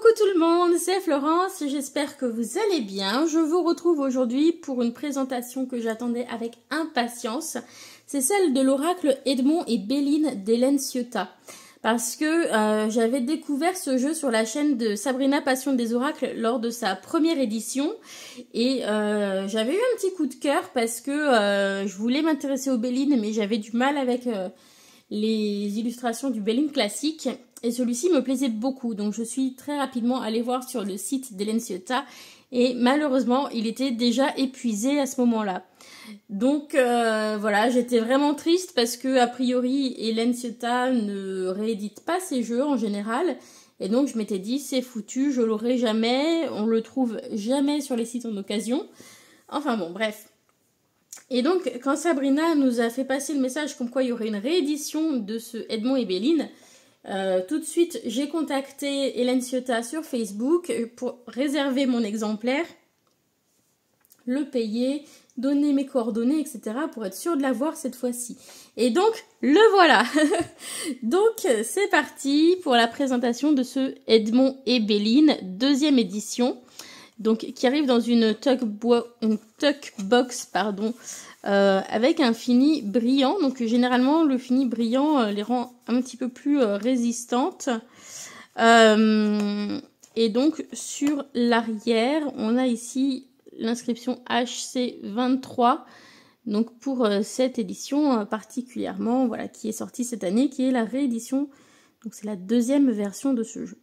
Coucou tout le monde, c'est Florence, j'espère que vous allez bien. Je vous retrouve aujourd'hui pour une présentation que j'attendais avec impatience. C'est celle de l'oracle Edmond et Béline d'Hélène Ciotat. Parce que j'avais découvert ce jeu sur la chaîne de Sabrina Passion des Oracles lors de sa première édition. Et j'avais eu un petit coup de cœur parce que je voulais m'intéresser au Béline, mais j'avais du mal avec les illustrations du Béline classique. Et celui-ci me plaisait beaucoup, donc je suis très rapidement allée voir sur le site d'Hélène Ciotat et malheureusement il était déjà épuisé à ce moment-là. Donc voilà, j'étais vraiment triste parce que a priori Hélène Ciotat ne réédite pas ses jeux en général et donc je m'étais dit c'est foutu, je l'aurai jamais, on le trouve jamais sur les sites en occasion. Enfin bon, bref. Et donc quand Sabrina nous a fait passer le message comme quoi il y aurait une réédition de ce Edmond et Béline, tout de suite, j'ai contacté Hélène Ciotat sur Facebook pour réserver mon exemplaire, le payer, donner mes coordonnées, etc. pour être sûre de l'avoir cette fois-ci. Et donc, le voilà. Donc, c'est parti pour la présentation de ce Edmond et Béline, deuxième édition, donc qui arrive dans une tuck box, avec un fini brillant. Donc généralement le fini brillant les rend un petit peu plus résistantes. Et donc sur l'arrière on a ici l'inscription HC23. Donc pour cette édition particulièrement, voilà, qui est sortie cette année, qui est la réédition. Donc c'est la deuxième version de ce jeu.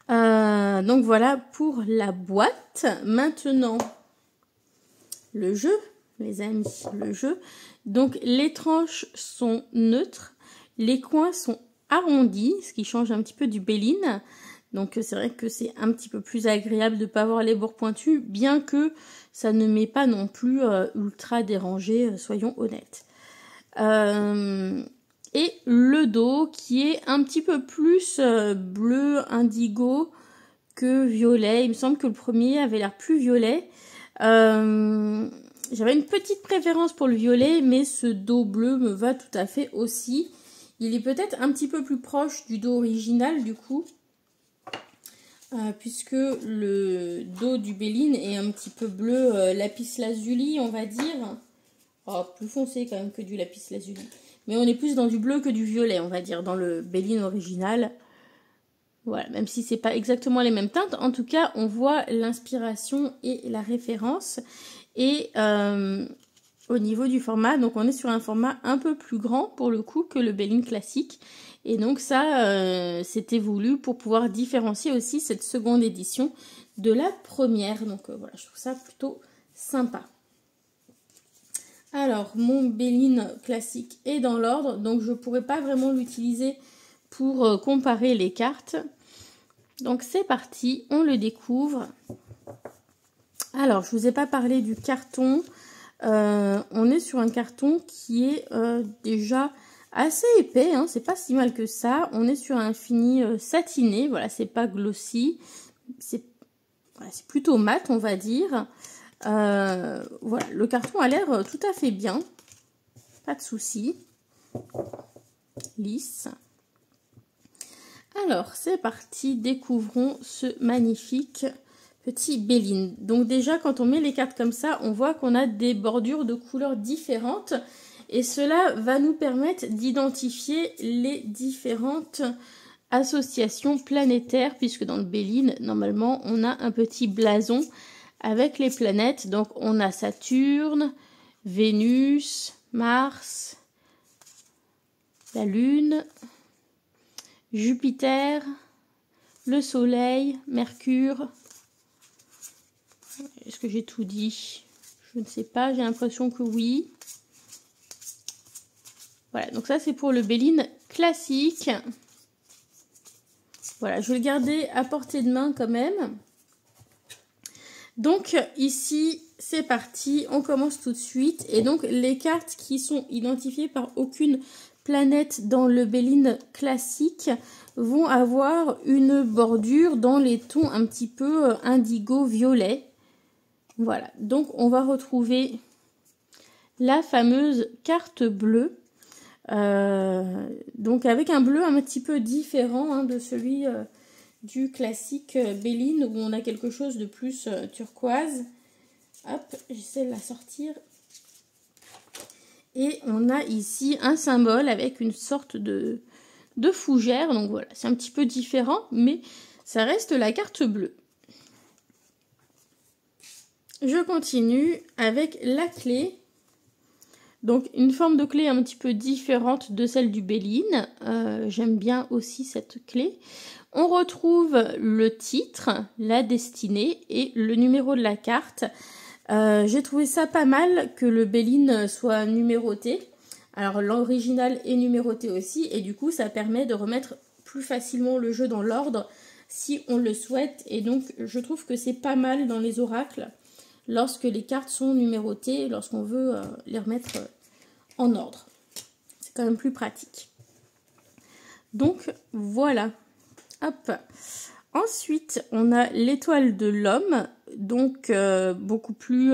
Donc voilà pour la boîte. Maintenant le jeu, les amis, le jeu. Donc les tranches sont neutres, les coins sont arrondis, ce qui change un petit peu du Béline. Donc c'est vrai que c'est un petit peu plus agréable de ne pas avoir les bords pointus, bien que ça ne m'est pas non plus ultra dérangé, soyons honnêtes. Et le dos qui est un petit peu plus bleu indigo que violet. Il me semble que le premier avait l'air plus violet. J'avais une petite préférence pour le violet, mais ce dos bleu me va tout à fait aussi. Il est peut-être un petit peu plus proche du dos original du coup, puisque le dos du Béline est un petit peu bleu lapis lazuli, on va dire. Oh, plus foncé quand même que du lapis lazuli. Mais on est plus dans du bleu que du violet, on va dire, dans le Béline original. Voilà, même si c'est pas exactement les mêmes teintes, en tout cas, on voit l'inspiration et la référence. Et au niveau du format, donc on est sur un format un peu plus grand pour le coup que le Béline classique. Et donc ça, c'était voulu pour pouvoir différencier aussi cette seconde édition de la première. Donc voilà, je trouve ça plutôt sympa. Alors, mon Béline classique est dans l'ordre, donc je ne pourrais pas vraiment l'utiliser pour comparer les cartes. Donc c'est parti, on le découvre. Alors, je ne vous ai pas parlé du carton. On est sur un carton qui est déjà assez épais, hein, c'est pas si mal que ça. On est sur un fini satiné, voilà, c'est pas glossy. C'est plutôt mat, on va dire. Voilà, le carton a l'air tout à fait bien. Pas de souci. Lisse. Alors, c'est parti, découvrons ce magnifique petit Béline. Donc déjà, quand on met les cartes comme ça, on voit qu'on a des bordures de couleurs différentes. Et cela va nous permettre d'identifier les différentes associations planétaires, puisque dans le Béline, normalement, on a un petit blason avec les planètes. Donc, on a Saturne, Vénus, Mars, la Lune, Jupiter, le Soleil, Mercure. Est-ce que j'ai tout dit? Je ne sais pas, j'ai l'impression que oui. Voilà, donc ça c'est pour le Béline classique. Voilà, je vais le garder à portée de main quand même. Donc ici, c'est parti, on commence tout de suite. Et donc les cartes qui sont identifiées par aucune planète dans le Béline classique vont avoir une bordure dans les tons un petit peu indigo-violet. Voilà, donc on va retrouver la fameuse carte bleue. Donc avec un bleu un petit peu différent de celui du classique Béline où on a quelque chose de plus turquoise. Hop, j'essaie de la sortir. Et on a ici un symbole avec une sorte de fougère. Donc voilà, c'est un petit peu différent, mais ça reste la carte bleue. Je continue avec la clé. Donc une forme de clé un petit peu différente de celle du Béline. J'aime bien aussi cette clé. On retrouve le titre, la destinée et le numéro de la carte. J'ai trouvé ça pas mal que le Béline soit numéroté. Alors l'original est numéroté aussi et du coup ça permet de remettre plus facilement le jeu dans l'ordre si on le souhaite. Et donc je trouve que c'est pas mal dans les oracles lorsque les cartes sont numérotées, lorsqu'on veut les remettre en ordre. C'est quand même plus pratique. Donc voilà. Hop. Ensuite, on a l'étoile de l'homme, donc beaucoup plus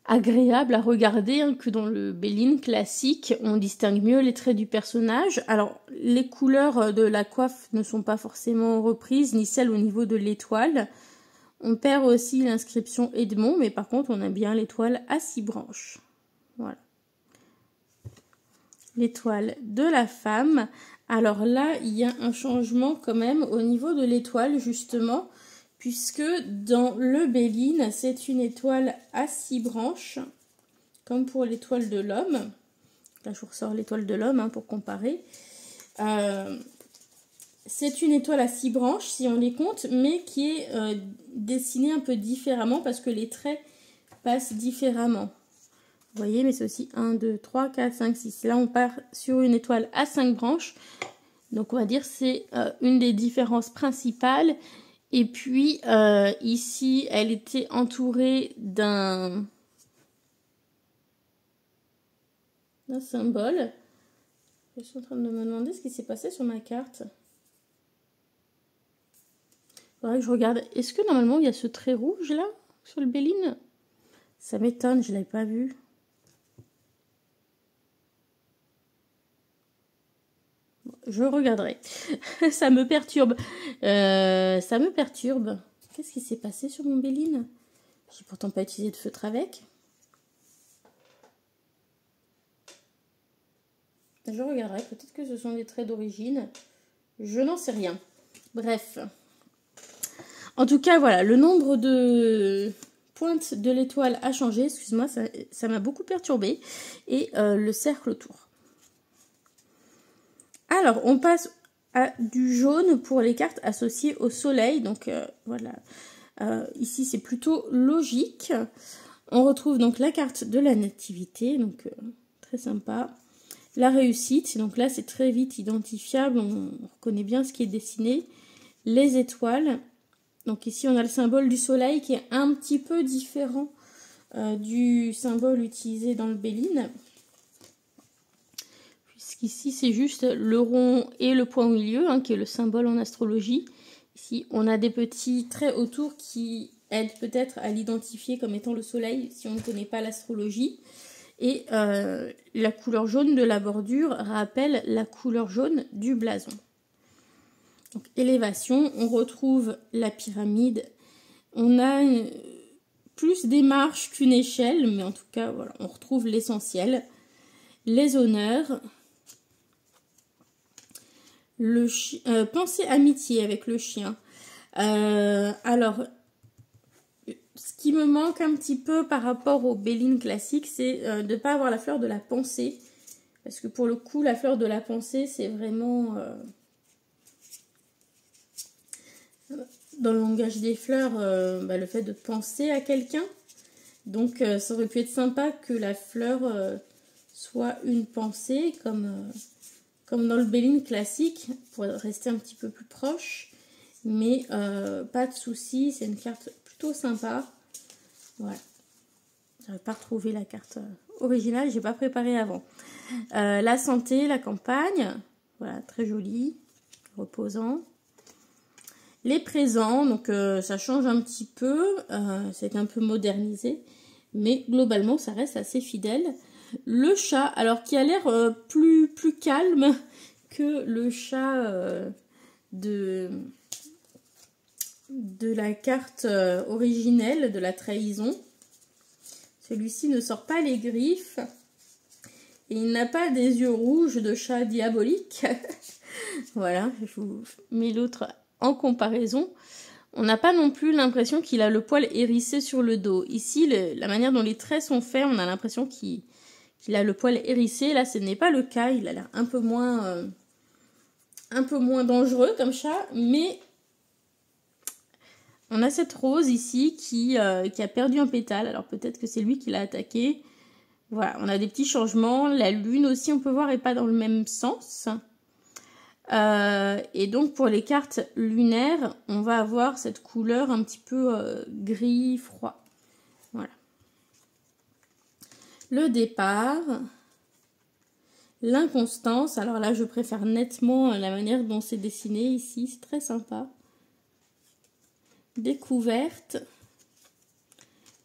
agréable à regarder hein, que dans le Béline classique. On distingue mieux les traits du personnage. Alors, les couleurs de la coiffe ne sont pas forcément reprises, ni celles au niveau de l'étoile. On perd aussi l'inscription Edmond, mais par contre, on a bien l'étoile à 6 branches. Voilà. L'étoile de la femme. Alors là, il y a un changement quand même au niveau de l'étoile, justement, puisque dans le Béline, c'est une étoile à 6 branches, comme pour l'étoile de l'homme. Là, je vous ressors l'étoile de l'homme hein, pour comparer. C'est une étoile à 6 branches, si on les compte, mais qui est dessinée un peu différemment, parce que les traits passent différemment. Vous voyez, mais c'est aussi 1, 2, 3, 4, 5, 6. Là, on part sur une étoile à 5 branches. Donc, on va dire c'est une des différences principales. Et puis, ici, elle était entourée d'un symbole. Je suis en train de me demander ce qui s'est passé sur ma carte. Il faudrait que je regarde. Est-ce que normalement, il y a ce trait rouge là, sur le Béline? Ça m'étonne, je ne l'avais pas vu. Je regarderai. Ça me perturbe. Ça me perturbe. Qu'est-ce qui s'est passé sur mon Béline? J'ai pourtant pas utilisé de feutre avec. Je regarderai. Peut-être que ce sont des traits d'origine. Je n'en sais rien. Bref. En tout cas, voilà. Le nombre de pointes de l'étoile a changé. Excuse-moi, ça m'a beaucoup perturbé. Et le cercle autour. Alors, on passe à du jaune pour les cartes associées au soleil. Donc, voilà. Ici, c'est plutôt logique. On retrouve donc la carte de la nativité. Donc, très sympa. La réussite. Donc là, c'est très vite identifiable. On reconnaît bien ce qui est dessiné. Les étoiles. Donc ici, on a le symbole du soleil qui est un petit peu différent du symbole utilisé dans le Béline. Ici, c'est juste le rond et le point au milieu, hein, qui est le symbole en astrologie. Ici, on a des petits traits autour qui aident peut-être à l'identifier comme étant le soleil si on ne connaît pas l'astrologie. Et la couleur jaune de la bordure rappelle la couleur jaune du blason. Donc, élévation, on retrouve la pyramide. On a plus des marches qu'une échelle, mais en tout cas, voilà, on retrouve l'essentiel. Les honneurs. Pensée amitié avec le chien. Alors, ce qui me manque un petit peu par rapport au Béline classique, c'est de ne pas avoir la fleur de la pensée. Parce que pour le coup, la fleur de la pensée, c'est vraiment... dans le langage des fleurs, le fait de penser à quelqu'un. Donc, ça aurait pu être sympa que la fleur soit une pensée, comme dans le Béline classique, pour rester un petit peu plus proche. Mais pas de souci, c'est une carte plutôt sympa. Voilà. J'avais pas retrouvé la carte originale, j'ai pas préparé avant. La santé, la campagne, voilà, très joli, reposant. Les présents, donc ça change un petit peu, c'est un peu modernisé, mais globalement ça reste assez fidèle. Le chat, alors qui a l'air plus calme que le chat de la carte originelle de la trahison. Celui-ci ne sort pas les griffes. Et il n'a pas des yeux rouges de chat diabolique. Voilà, je vous mets l'autre en comparaison. On n'a pas non plus l'impression qu'il a le poil hérissé sur le dos. Ici, la manière dont les traits sont faits, on a l'impression qu'il a le poil hérissé. Là, ce n'est pas le cas. Il a l'air un peu moins dangereux comme chat. Mais on a cette rose ici qui a perdu un pétale. Alors peut-être que c'est lui qui l'a attaqué. Voilà, on a des petits changements. La lune aussi, on peut voir, n'est pas dans le même sens. Et donc, pour les cartes lunaires, on va avoir cette couleur un petit peu gris, froid. Voilà. Le départ. L'inconstance. Alors là, je préfère nettement la manière dont c'est dessiné ici. C'est très sympa. Découverte.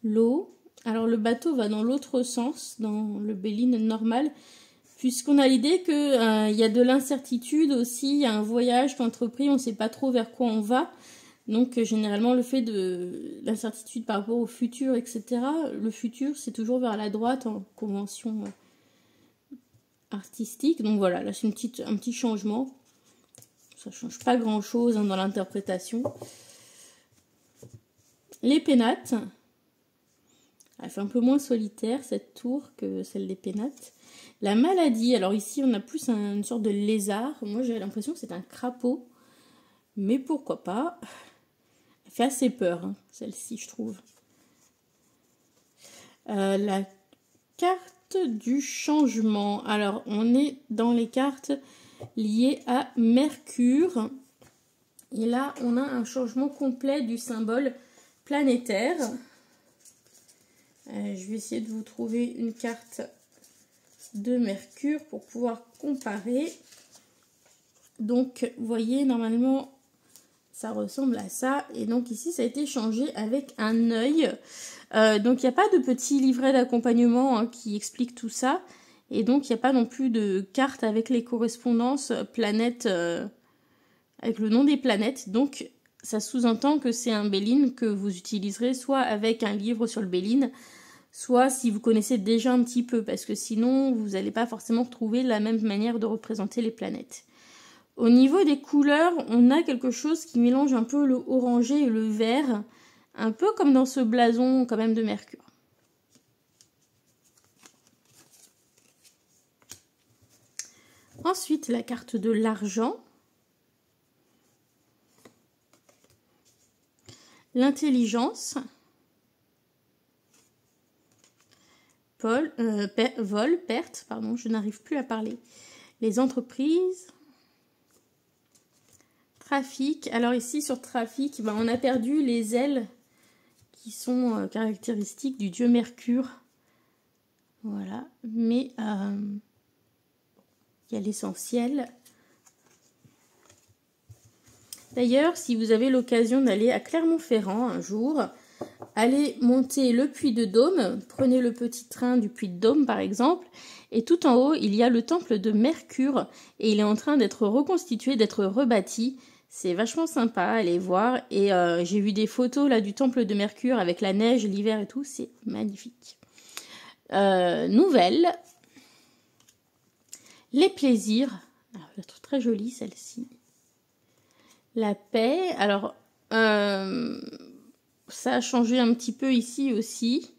L'eau. Alors le bateau va dans l'autre sens, dans le Béline normal, puisqu'on a l'idée qu'il y a de l'incertitude aussi, il y a un voyage qu'entrepris, on ne sait pas trop vers quoi on va. Donc généralement le fait de l'incertitude par rapport au futur, etc. Le futur c'est toujours vers la droite en convention artistique. Donc voilà, là c'est un petit changement. Ça ne change pas grand chose dans l'interprétation. Les pénates. Elle fait un peu moins solitaire cette tour que celle des pénates. La maladie, alors ici on a plus une sorte de lézard. Moi j'ai l'impression que c'est un crapaud. Mais pourquoi pas. Elle fait assez peur, hein, celle-ci je trouve. La carte du changement. Alors on est dans les cartes liées à Mercure. Et là on a un changement complet du symbole planétaire. Je vais essayer de vous trouver une carte de Mercure pour pouvoir comparer. Donc, vous voyez, normalement, ça ressemble à ça. Et donc, ici, ça a été changé avec un œil. Donc, il n'y a pas de petit livret d'accompagnement qui explique tout ça. Et donc, il n'y a pas non plus de carte avec les correspondances planètes, avec le nom des planètes. Donc, ça sous-entend que c'est un Béline que vous utiliserez soit avec un livre sur le Béline, soit si vous connaissez déjà un petit peu, parce que sinon, vous n'allez pas forcément retrouver la même manière de représenter les planètes. Au niveau des couleurs, on a quelque chose qui mélange un peu le orangé et le vert, un peu comme dans ce blason quand même de Mercure. Ensuite, la carte de l'argent. L'intelligence. Vol, perte, pardon, je n'arrive plus à parler. Les entreprises. Trafic. Alors ici, sur trafic, on a perdu les ailes qui sont caractéristiques du dieu Mercure. Voilà. Mais il y a l'essentiel. D'ailleurs, si vous avez l'occasion d'aller à Clermont-Ferrand un jour, allez monter le Puy de Dôme, prenez le petit train du Puy de Dôme par exemple, et tout en haut, il y a le temple de Mercure, et il est en train d'être reconstitué, d'être rebâti. C'est vachement sympa, allez voir, et j'ai vu des photos là du temple de Mercure avec la neige, l'hiver et tout, c'est magnifique. Nouvelle, les plaisirs, alors, je la trouve très jolie celle-ci. La paix, alors ça a changé un petit peu ici aussi.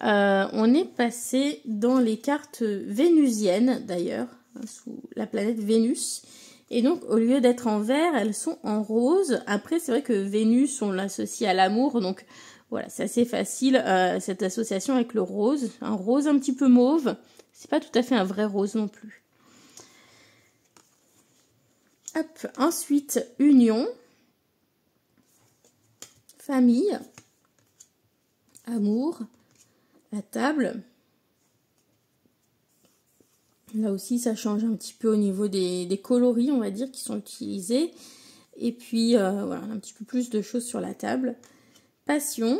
On est passé dans les cartes vénusiennes d'ailleurs, sous la planète Vénus. Et donc au lieu d'être en vert, elles sont en rose. Après c'est vrai que Vénus on l'associe à l'amour, donc voilà, c'est assez facile cette association avec le rose. Un rose un petit peu mauve, c'est pas tout à fait un vrai rose non plus. Hop, ensuite, union, famille, amour, la table. Là aussi, ça change un petit peu au niveau des coloris, on va dire, qui sont utilisés. Et puis, voilà, un petit peu plus de choses sur la table. Passion,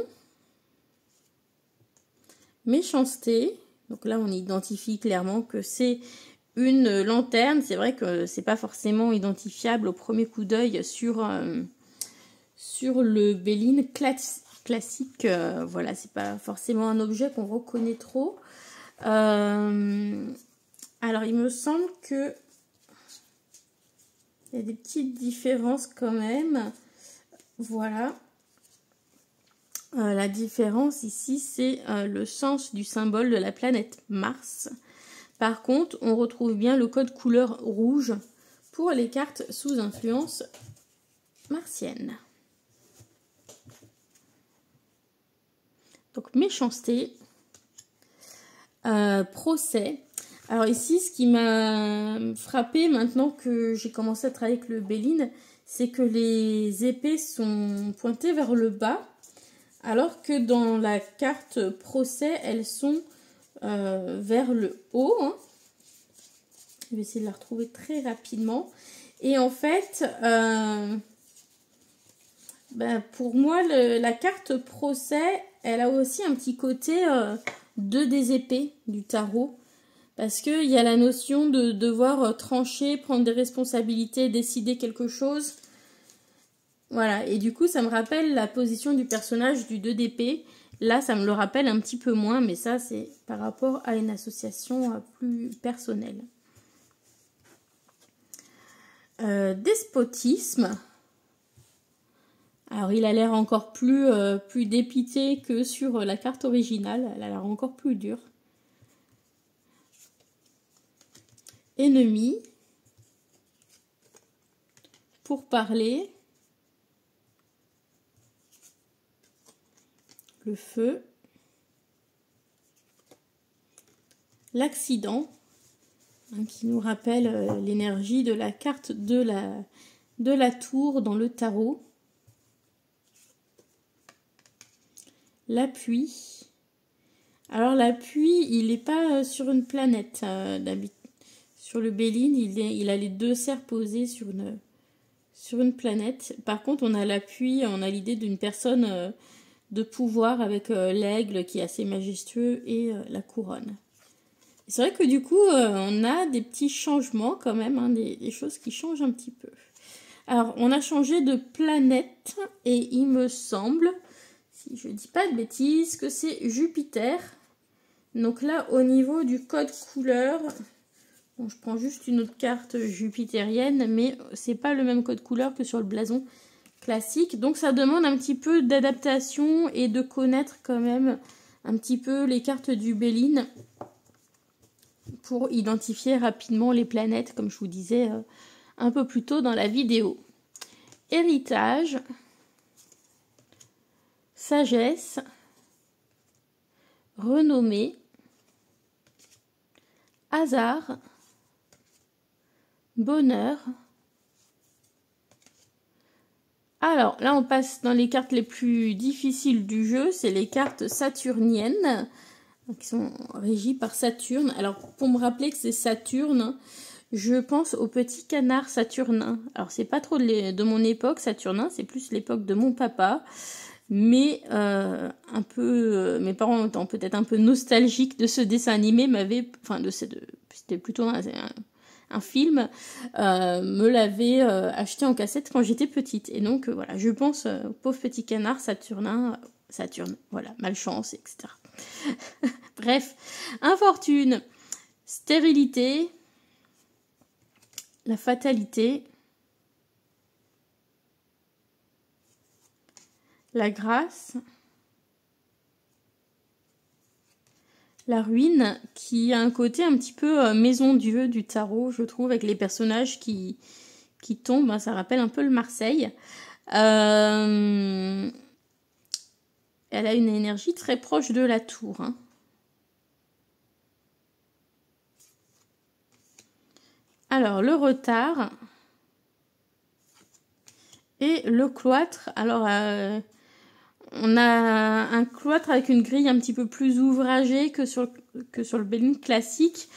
méchanceté. Donc là, on identifie clairement que c'est une lanterne. C'est vrai que c'est pas forcément identifiable au premier coup d'œil sur le Béline classique. Voilà, c'est pas forcément un objet qu'on reconnaît trop. Alors, il me semble que il y a des petites différences quand même. Voilà. La différence ici, c'est le sens du symbole de la planète Mars. Par contre, on retrouve bien le code couleur rouge pour les cartes sous influence martienne. Donc, méchanceté. Procès. Alors ici, ce qui m'a frappé maintenant que j'ai commencé à travailler avec le Béline, c'est que les épées sont pointées vers le bas, alors que dans la carte procès, elles sont vers le haut. Hein. Je vais essayer de la retrouver très rapidement. Et en fait, pour moi, la carte procès, elle a aussi un petit côté des épées du tarot. Parce qu'il y a la notion de devoir trancher, prendre des responsabilités, décider quelque chose. Voilà, et du coup, ça me rappelle la position du personnage du 2 d'épée. Là, ça me le rappelle un petit peu moins, mais ça, c'est par rapport à une association plus personnelle. Despotisme. Alors, il a l'air encore plus dépité que sur la carte originale. Elle a l'air encore plus dure. Ennemi. Pour parler. Le feu. L'accident. Hein, qui nous rappelle l'énergie de la carte de la tour dans le tarot. L'appui. Alors l'appui, il n'est pas sur une planète d'habitude. Sur le Béline, il a les deux serres posées sur une planète. Par contre, on a l'appui, on a l'idée d'une personne de pouvoir avec l'aigle qui est assez majestueux et la couronne. C'est vrai que du coup, on a des petits changements quand même, hein, des choses qui changent un petit peu. Alors, on a changé de planète et il me semble, si je ne dis pas de bêtises, que c'est Jupiter. Donc là, au niveau du code couleur... Bon, je prends juste une autre carte jupitérienne, mais c'est pas le même code couleur que sur le blason classique. Donc ça demande un petit peu d'adaptation et de connaître quand même un petit peu les cartes du Béline pour identifier rapidement les planètes, comme je vous disais un peu plus tôt dans la vidéo. Héritage, sagesse, renommée, hasard, bonheur. Alors, là, on passe dans les cartes les plus difficiles du jeu. C'est les cartes saturniennes, qui sont régies par Saturne. Alors, pour me rappeler que c'est Saturne, je pense au petit canard saturnin. Alors, c'est pas trop de mon époque, Saturnin, c'est plus l'époque de mon papa. Mais un peu, mes parents étant peut-être un peu nostalgiques de ce dessin animé, c'était plutôt un film, me l'avait acheté en cassette quand j'étais petite. Et donc, voilà, je pense au pauvre petit canard Saturne, voilà, malchance, etc. Bref, infortune, stérilité, la fatalité, la grâce, la ruine, qui a un côté un petit peu maison Dieu du tarot, je trouve, avec les personnages qui tombent. Ça rappelle un peu le Marseille. Elle a une énergie très proche de la tour. Hein. Alors, le retard et le cloître. Alors, on a un cloître avec une grille un petit peu plus ouvragée que sur le Béline classique,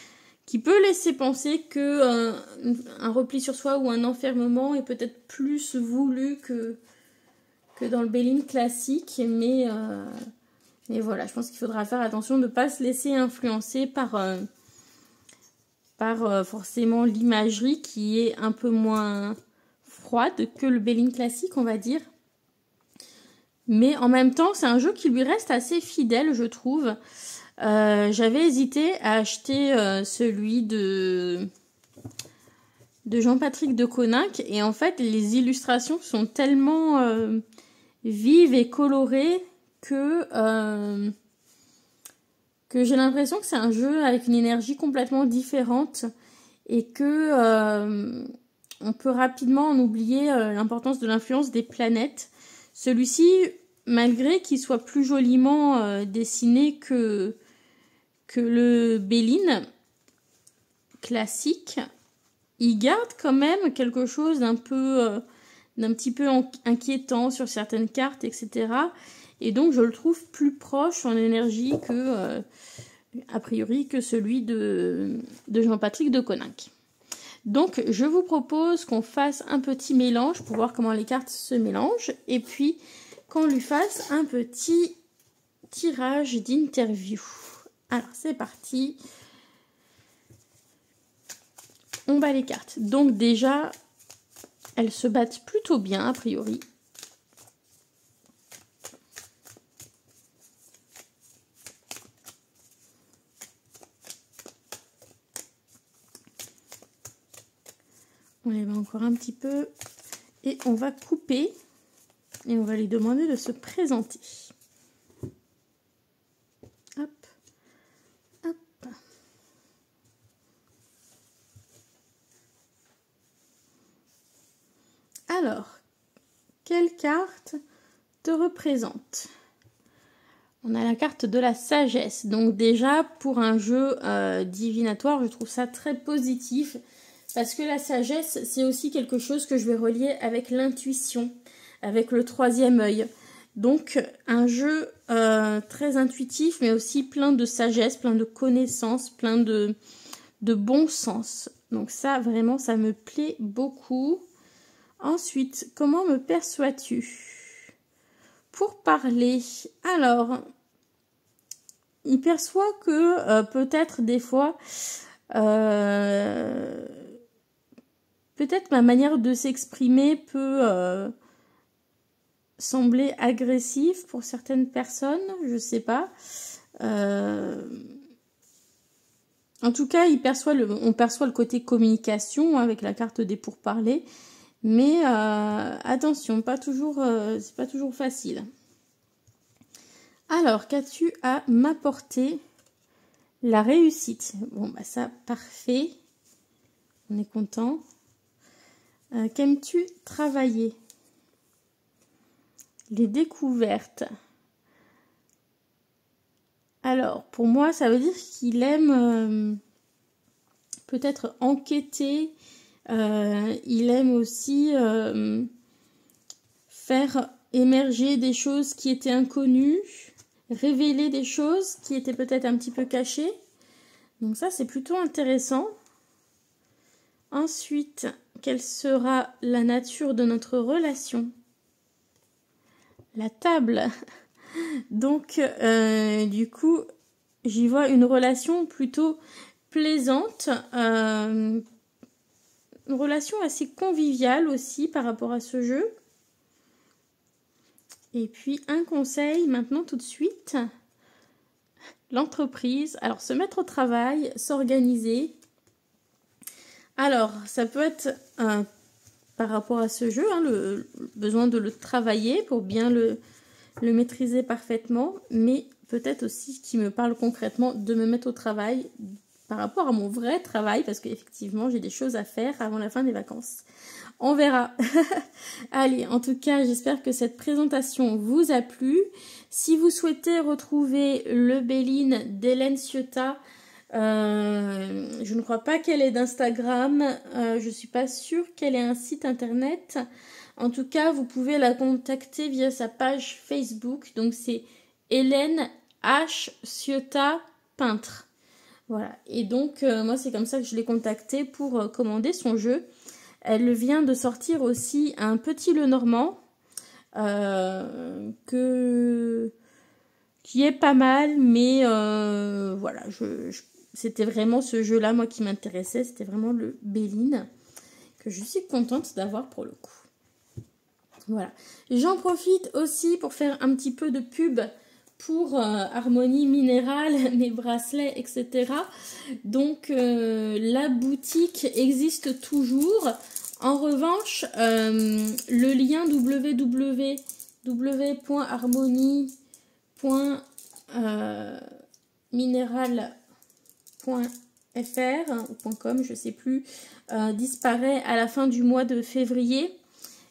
qui peut laisser penser que un repli sur soi ou un enfermement est peut-être plus voulu que dans le Béline classique. Mais voilà, je pense qu'il faudra faire attention de ne pas se laisser influencer par par forcément l'imagerie qui est un peu moins froide que le Béline classique, on va dire. Mais en même temps, c'est un jeu qui lui reste assez fidèle, je trouve. J'avais hésité à acheter celui de Jean-Patrick de Coninck. Et en fait, les illustrations sont tellement vives et colorées que j'ai l'impression que c'est un jeu avec une énergie complètement différente. Et que on peut rapidement en oublier l'importance de l'influence des planètes. Celui-ci, malgré qu'il soit plus joliment dessiné que le Béline classique, il garde quand même quelque chose d'un petit peu inquiétant sur certaines cartes, etc. Et donc je le trouve plus proche en énergie que, a priori, que celui de Jean-Patrick de Coninck. Donc je vous propose qu'on fasse un petit mélange pour voir comment les cartes se mélangent. Et puis qu'on lui fasse un petit tirage d'interview. Alors c'est parti. On bat les cartes. Donc déjà, elles se battent plutôt bien a priori. On les bat encore un petit peu. Et on va couper. Et on va lui demander de se présenter. Hop. Hop. Alors, quelle carte te représente? On a la carte de la sagesse. Donc déjà, pour un jeu divinatoire, je trouve ça très positif. Parce que la sagesse, c'est aussi quelque chose que je vais relier avec l'intuition, avec le troisième œil. Donc, un jeu très intuitif, mais aussi plein de sagesse, plein de connaissances, plein de bon sens. Donc ça, vraiment, ça me plaît beaucoup. Ensuite, comment me perçois-tu? Pour parler, alors, il perçoit que peut-être des fois... peut-être ma manière de s'exprimer peut sembler agressive pour certaines personnes, je sais pas. En tout cas, on perçoit le côté communication avec la carte des pourparlers, mais attention, c'est pas toujours facile. Alors, qu'as-tu à m'apporter? La réussite. Bon, bah ça, parfait. On est content. Qu'aimes-tu travailler? Les découvertes. Alors, pour moi, ça veut dire qu'il aime peut-être enquêter. Il aime aussi faire émerger des choses qui étaient inconnues, révéler des choses qui étaient peut-être un petit peu cachées. Donc ça, c'est plutôt intéressant. Ensuite, quelle sera la nature de notre relation? La table. Donc, du coup, j'y vois une relation plutôt plaisante. Une relation assez conviviale aussi par rapport à ce jeu. Et puis, un conseil maintenant tout de suite. L'entreprise. Alors, se mettre au travail, s'organiser. Alors, ça peut être par rapport à ce jeu, hein, le besoin de le travailler pour bien le maîtriser parfaitement, mais peut-être aussi qui me parle concrètement de me mettre au travail par rapport à mon vrai travail, parce qu'effectivement, j'ai des choses à faire avant la fin des vacances. On verra. Allez, en tout cas, j'espère que cette présentation vous a plu. Si vous souhaitez retrouver le Béline d'Hélène Ciotat, je ne crois pas qu'elle ait d'Instagram, je suis pas sûre qu'elle ait un site internet. En tout cas, vous pouvez la contacter via sa page Facebook. Donc c'est Hélène H. Ciotat peintre. Voilà. Et donc moi c'est comme ça que je l'ai contactée pour commander son jeu. Elle vient de sortir aussi un petit Lenormand qui est pas mal, mais voilà, c'était vraiment ce jeu-là, moi, qui m'intéressait. C'était vraiment le Béline, que je suis contente d'avoir pour le coup. Voilà. J'en profite aussi pour faire un petit peu de pub pour Harmonie Minérale, mes bracelets, etc. Donc, la boutique existe toujours. En revanche, le lien www.harmonie.minéral.fr ou .com, je ne sais plus, disparaît à la fin du mois de février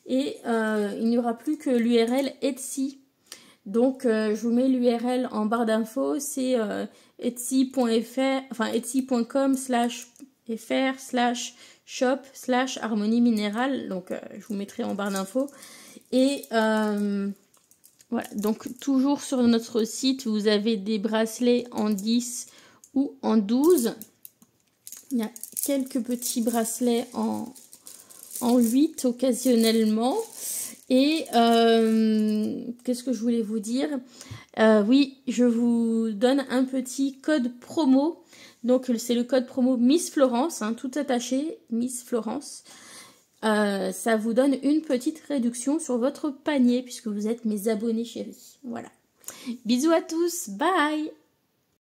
et il n'y aura plus que l'URL Etsy. Donc, je vous mets l'URL en barre d'infos, c'est etsy.fr/shop/harmonie minérale. Donc, je vous mettrai en barre d'infos. Et voilà, donc toujours sur notre site, vous avez des bracelets en 10 ou en 12. Il y a quelques petits bracelets en 8 occasionnellement. Et qu'est-ce que je voulais vous dire? Oui, je vous donne un petit code promo. Donc, c'est le code promo Miss Florence, hein, tout attaché, Miss Florence. Ça vous donne une petite réduction sur votre panier puisque vous êtes mes abonnés chéris. Voilà. Bisous à tous. Bye!